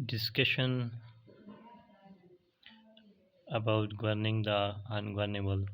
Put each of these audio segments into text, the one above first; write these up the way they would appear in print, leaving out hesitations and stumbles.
Discussion about governing the ungovernable.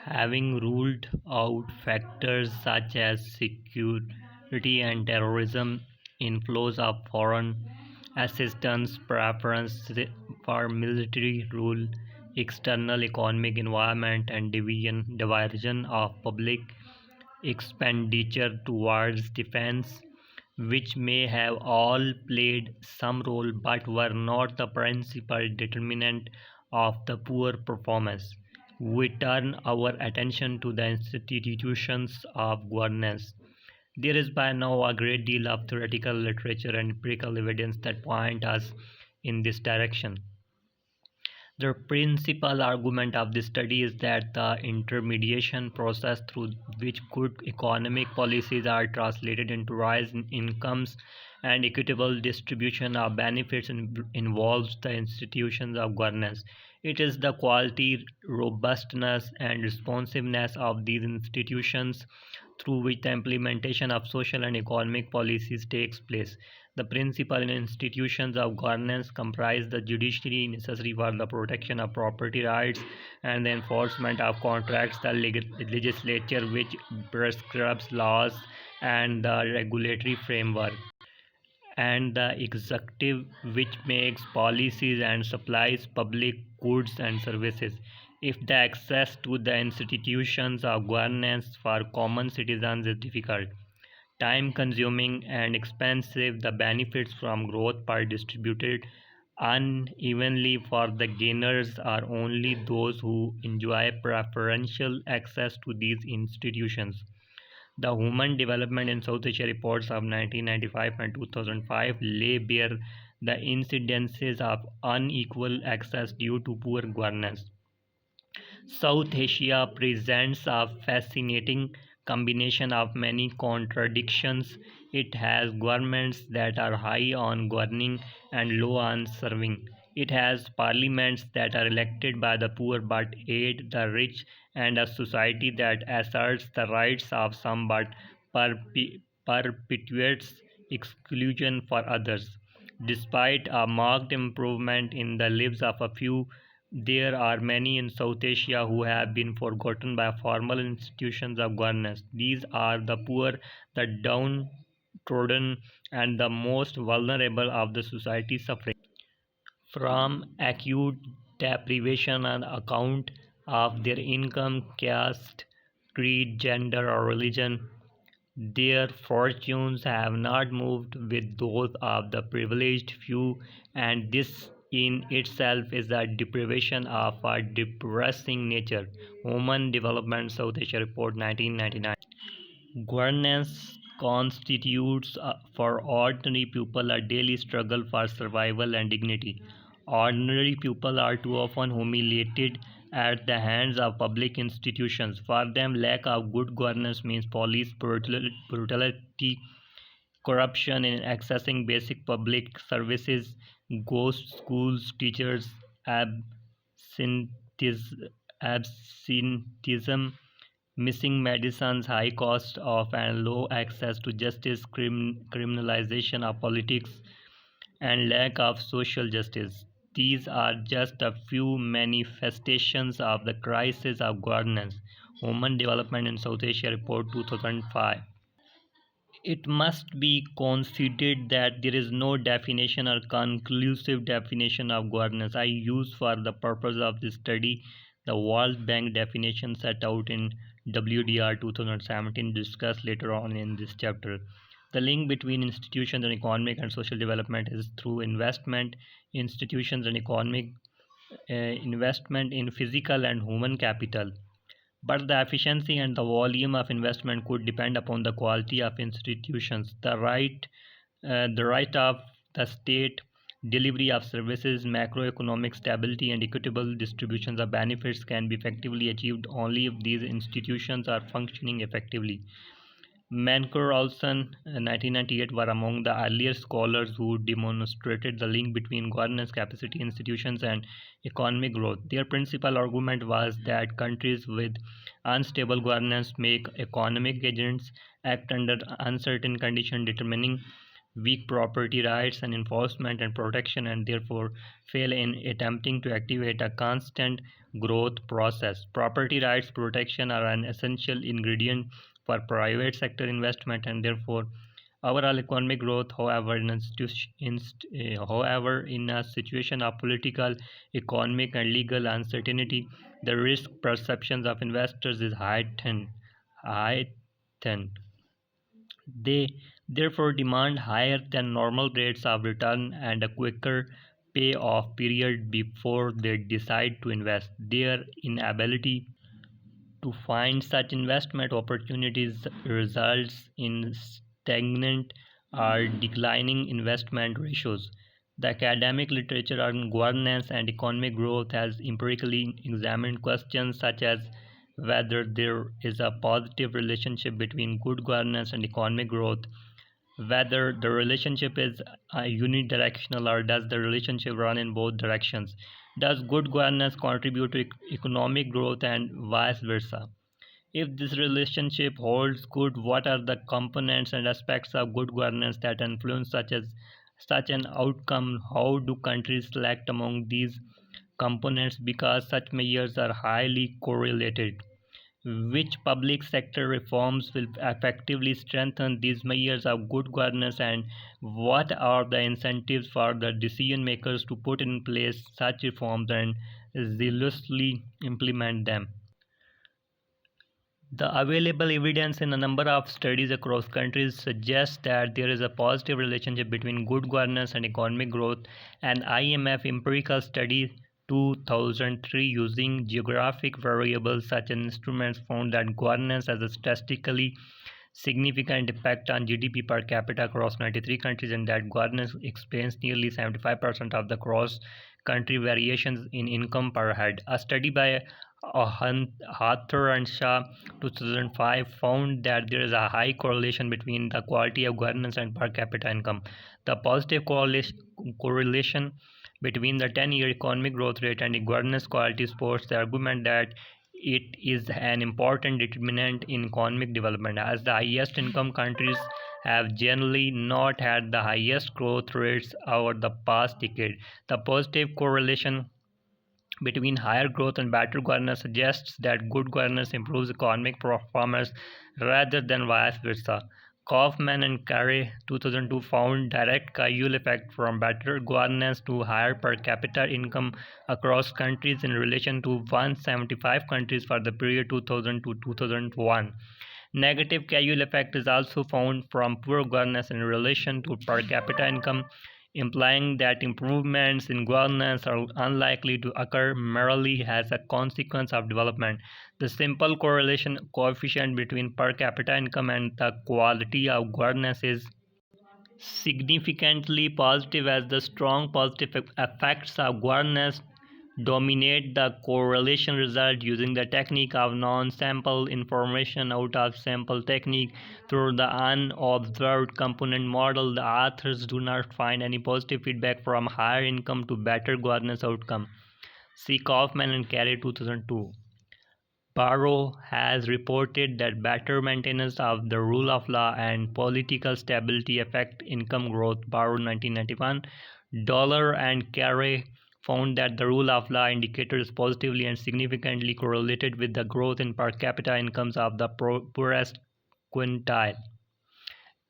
Having ruled out factors such as security and terrorism, inflows of foreign assistance, preference for military rule, external economic environment, and diversion of public expenditure towards defense, which may have all played some role but were not the principal determinant of the poor performance. We turn our attention to the institutions of governance. There is by now a great deal of theoretical literature and empirical evidence that point us in this direction. The principal argument of this study is that the intermediation process through which good economic policies are translated into rise in incomes and equitable distribution of benefits involves the institutions of governance. It is the quality, robustness, and responsiveness of these institutions through which the implementation of social and economic policies takes place. The principal institutions of governance comprise the judiciary necessary for the protection of property rights and the enforcement of contracts, the legislature which prescribes laws and the regulatory framework, and the executive which makes policies and supplies public goods and services. If the access to the institutions of governance for common citizens is difficult, time consuming, and expensive, the benefits from growth are distributed unevenly for the gainers are only those who enjoy preferential access to these institutions. The Human Development in South Asia reports of 1995 and 2005 lay bare the incidences of unequal access due to poor governance. South Asia presents a fascinating combination of many contradictions. It has governments that are high on governing and low on serving. It has parliaments that are elected by the poor but aid the rich, and a society that asserts the rights of some but perpetuates exclusion for others. Despite a marked improvement in the lives of a few, there are many in South Asia who have been forgotten by formal institutions of governance. These are the poor, the downtrodden, and the most vulnerable of the society suffering from acute deprivation on account of their income, caste, creed, gender, or religion. Their fortunes have not moved with those of the privileged few, and this in itself is a deprivation of a depressing nature. Human Development South Asia Report 1999. Governance constitutes for ordinary people a daily struggle for survival and dignity. Ordinary people are too often humiliated at the hands of public institutions. For them, lack of good governance means police brutality, corruption in accessing basic public services, ghost schools, teachers, absenteeism, missing medicines, high cost of and low access to justice, criminalization of politics, and lack of social justice. These are just a few manifestations of the crisis of governance. Human Development in South Asia Report 2005. It must be conceded that there is no definition or conclusive definition of governance. I use for the purpose of this study the World Bank definition set out in WDR 2017, discussed later on in this chapter. The link between institutions and economic and social development is through investment. Institutions and economic investment in physical and human capital, but the efficiency and the volume of investment could depend upon the quality of institutions, the right of the state, delivery of services, macroeconomic stability, and equitable distributions of benefits can be effectively achieved only if these institutions are functioning effectively. Mancur Olson, 1998, were among the earlier scholars who demonstrated the link between governance capacity, institutions, and economic growth. Their principal argument was that countries with unstable governance make economic agents act under uncertain conditions, determining weak property rights and enforcement and protection, and therefore fail in attempting to activate a constant growth process. Property rights protection are an essential ingredient for private sector investment and therefore overall economic growth. However, in a situation of political, economic, and legal uncertainty, the risk perceptions of investors is heightened. They therefore demand higher than normal rates of return and a quicker payoff period before they decide to invest. Their inability to find such investment opportunities results in stagnant or declining investment ratios. The academic literature on governance and economic growth has empirically examined questions such as whether there is a positive relationship between good governance and economic growth, whether the relationship is unidirectional or does the relationship run in both directions, does good governance contribute to economic growth and vice versa. If this relationship holds good, what are the components and aspects of good governance that influence such an outcome? How do countries select among these components because such measures are highly correlated? Which public sector reforms will effectively strengthen these measures of good governance, and what are the incentives for the decision makers to put in place such reforms and zealously implement them? The available evidence in a number of studies across countries suggests that there is a positive relationship between good governance and economic growth. An IMF empirical study 2003 using geographic variables such as instruments found that governance has a statistically significant impact on GDP per capita across 93 countries, and that governance explains nearly 75% of the cross country variations in income per head. A study by Hathor and Shah 2005 found that there is a high correlation between the quality of governance and per capita income. The positive correlation between the 10-year economic growth rate and the governance quality supports the argument that it is an important determinant in economic development, as the highest income countries have generally not had the highest growth rates over the past decade. The positive correlation between higher growth and better governance suggests that good governance improves economic performance rather than vice versa. Kaufman and Carey 2002 found direct causal effect from better governance to higher per capita income across countries in relation to 175 countries for the period 2000 to 2001. Negative causal effect is also found from poor governance in relation to per capita income, implying that improvements in governance are unlikely to occur merely as a consequence of development. The simple correlation coefficient between per capita income and the quality of governance is significantly positive, as the strong positive effects of governance dominate the correlation result. Using the technique of non-sample information out of sample technique through the unobserved component model, the authors do not find any positive feedback from higher income to better governance outcome. See Kaufman and Carey 2002. Barrow has reported that better maintenance of the rule of law and political stability affect income growth. Barrow 1991. Dollar and Carey found that the rule of law indicators positively and significantly correlated with the growth in per capita incomes of the poorest quintile.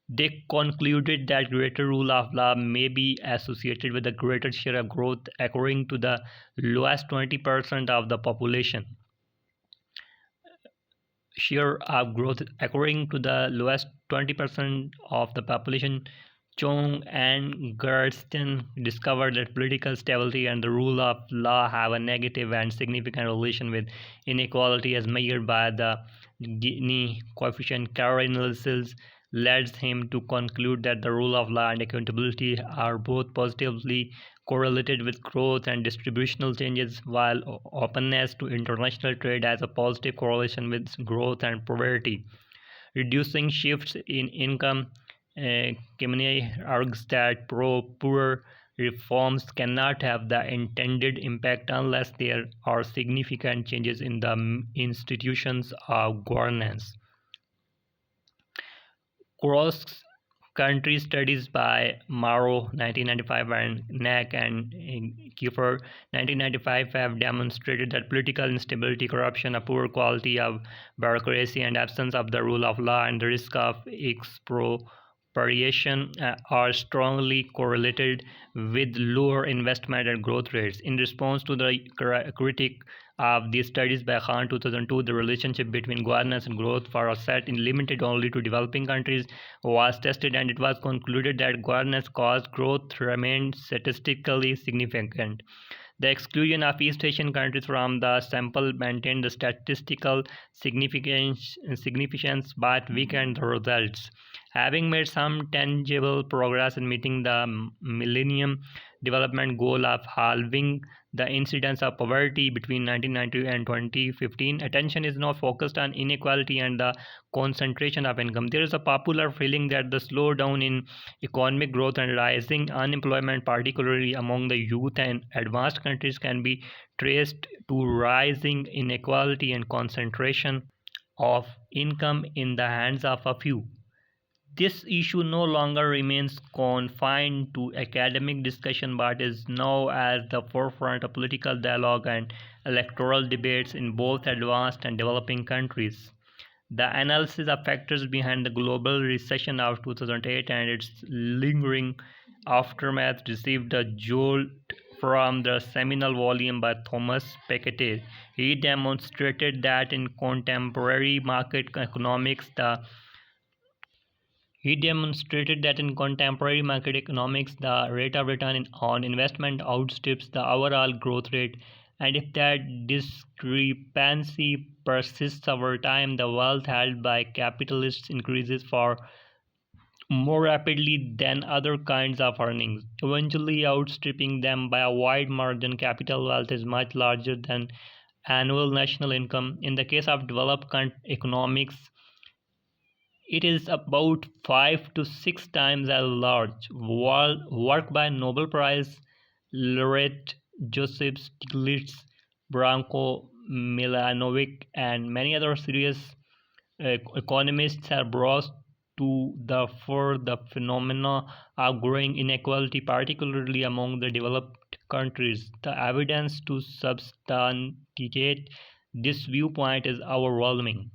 They concluded that greater rule of law may be associated with a greater share of growth according to the lowest 20% of the population. Share of growth according to the lowest 20% of the population. Chong and Gersten discovered that political stability and the rule of law have a negative and significant relation with inequality as measured by the Gini coefficient. Carey analysis led him to conclude that the rule of law and accountability are both positively correlated with growth and distributional changes, while openness to international trade has a positive correlation with growth and poverty. Reducing shifts in income, Kemeny argues that poor reforms cannot have the intended impact unless there are significant changes in the institutions of governance. Cross Country studies by Morrow 1995 and Knack and Kiefer 1995 have demonstrated that political instability, corruption, a poor quality of bureaucracy, and absence of the rule of law and the risk of expropriation are strongly correlated with lower investment and growth rates. In response to the critique of these studies by Khan 2002, the relationship between governance and growth for a set limited only to developing countries was tested, and it was concluded that governance caused growth remained statistically significant. The exclusion of East Asian countries from the sample maintained the statistical significance but weakened the results. Having made some tangible progress in meeting the Millennium Development Goal of halving the incidence of poverty between 1990 and 2015, attention is now focused on inequality and the concentration of income. There is a popular feeling that the slowdown in economic growth and rising unemployment, particularly among the youth and advanced countries, can be traced to rising inequality and concentration of income in the hands of a few. This issue no longer remains confined to academic discussion but is now at the forefront of political dialogue and electoral debates in both advanced and developing countries. The analysis of factors behind the global recession of 2008 and its lingering aftermath received a jolt from the seminal volume by Thomas Piketty. He demonstrated that in contemporary market economics, the rate of return on investment outstrips the overall growth rate, and if that discrepancy persists over time, the wealth held by capitalists increases far more rapidly than other kinds of earnings, eventually outstripping them by a wide margin. Capital wealth is much larger than annual national income. In the case of developed economics, it is about 5 to 6 times as large. Work by Nobel Prize laureate Joseph Stiglitz, Branko Milanovic, and many other serious economists have brought to the fore the phenomena of growing inequality, particularly among the developed countries. The evidence to substantiate this viewpoint is overwhelming.